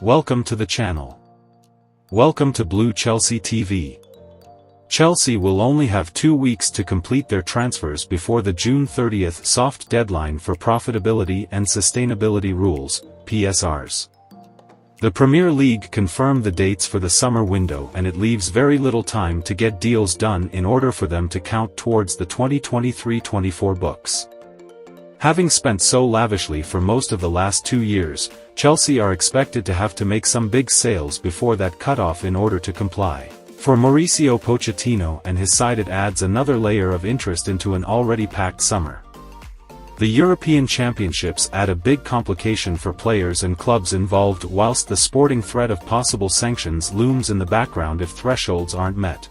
Welcome to the channel. Welcome to Blue Chelsea TV. Chelsea will only have 2 weeks to complete their transfers before the June 30th soft deadline for profitability and sustainability rules, PSRs. The Premier League confirmed the dates for the summer window, and it leaves very little time to get deals done in order for them to count towards the 2023-24 books. Having spent so lavishly for most of the last 2 years, Chelsea are expected to have to make some big sales before that cutoff in order to comply. For Mauricio Pochettino and his side, it adds another layer of interest into an already packed summer. The European Championships add a big complication for players and clubs involved, whilst the sporting threat of possible sanctions looms in the background if thresholds aren't met.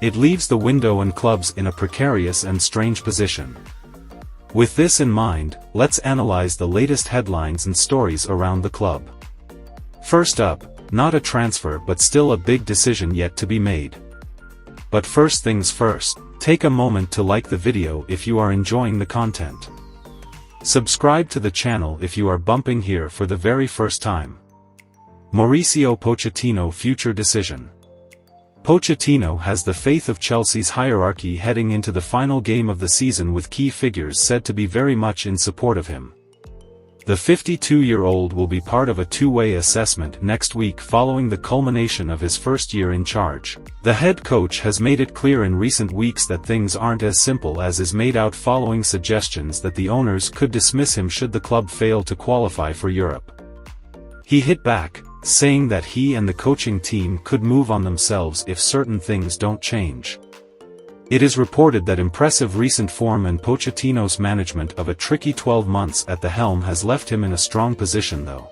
It leaves the window and clubs in a precarious and strange position. With this in mind, let's analyze the latest headlines and stories around the club. First up, not a transfer but still a big decision yet to be made. But first things first, take a moment to like the video if you are enjoying the content. Subscribe to the channel if you are bumping here for the very first time. Mauricio Pochettino future decision. Pochettino has the faith of Chelsea's hierarchy heading into the final game of the season, with key figures said to be very much in support of him. The 52-year-old will be part of a two-way assessment next week following the culmination of his first year in charge. The head coach has made it clear in recent weeks that things aren't as simple as is made out, following suggestions that the owners could dismiss him should the club fail to qualify for Europe. He hit back, saying that he and the coaching team could move on themselves if certain things don't change. It is reported that impressive recent form and Pochettino's management of a tricky 12 months at the helm has left him in a strong position, though.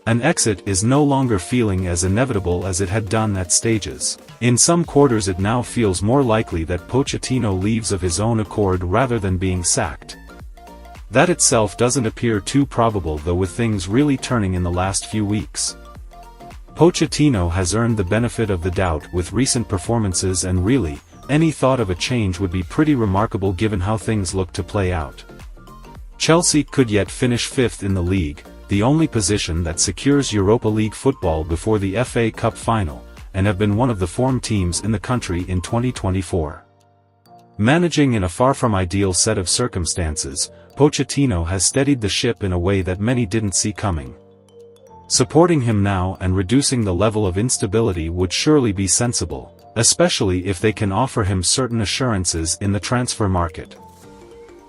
An exit is no longer feeling as inevitable as it had done at stages. In some quarters it now feels more likely that Pochettino leaves of his own accord rather than being sacked. That itself doesn't appear too probable, though, with things really turning in the last few weeks. Pochettino has earned the benefit of the doubt with recent performances, and really, any thought of a change would be pretty remarkable given how things look to play out. Chelsea could yet finish 5th in the league, the only position that secures Europa League football before the FA Cup final, and have been one of the form teams in the country in 2024. Managing in a far from ideal set of circumstances, Pochettino has steadied the ship in a way that many didn't see coming. Supporting him now and reducing the level of instability would surely be sensible, especially if they can offer him certain assurances in the transfer market.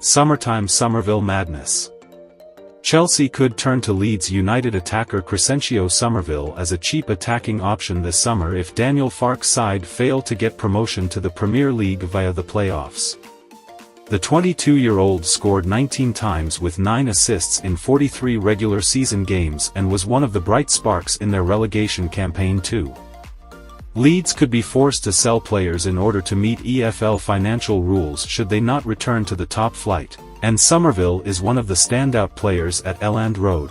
Summertime Somerville madness. Chelsea could turn to Leeds United attacker Crescencio Somerville as a cheap attacking option this summer if Daniel Farke's side fail to get promotion to the Premier League via the playoffs. The 22-year-old scored 19 times with 9 assists in 43 regular season games and was one of the bright sparks in their relegation campaign too. Leeds could be forced to sell players in order to meet EFL financial rules should they not return to the top flight, and Somerville is one of the standout players at Elland Road.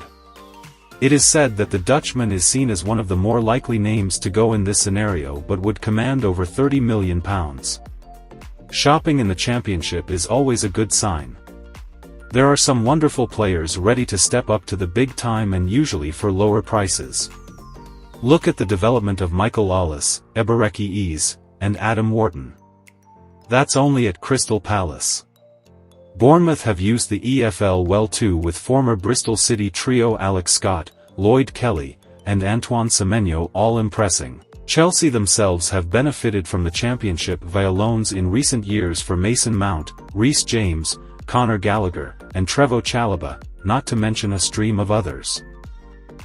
It is said that the Dutchman is seen as one of the more likely names to go in this scenario, but would command over £30 million. Shopping in the Championship is always a good sign. There are some wonderful players ready to step up to the big time, and usually for lower prices. Look at the development of Michael Ollis, Ebereki Eze, and Adam Wharton. That's only at Crystal Palace. Bournemouth have used the EFL well too, with former Bristol City trio Alex Scott, Lloyd Kelly, and Antoine Semenyo all impressing. Chelsea themselves have benefited from the Championship via loans in recent years for Mason Mount, Reece James, Conor Gallagher, and Trevoh Chalobah, not to mention a stream of others.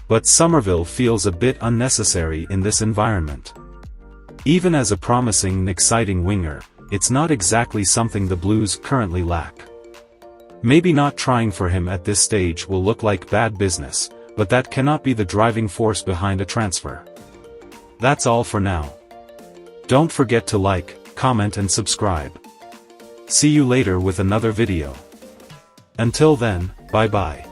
But Somerville feels a bit unnecessary in this environment. Even as a promising and exciting winger, it's not exactly something the Blues currently lack. Maybe not trying for him at this stage will look like bad business, but that cannot be the driving force behind a transfer. That's all for now. Don't forget to like, comment and subscribe. See you later with another video. Until then, bye bye.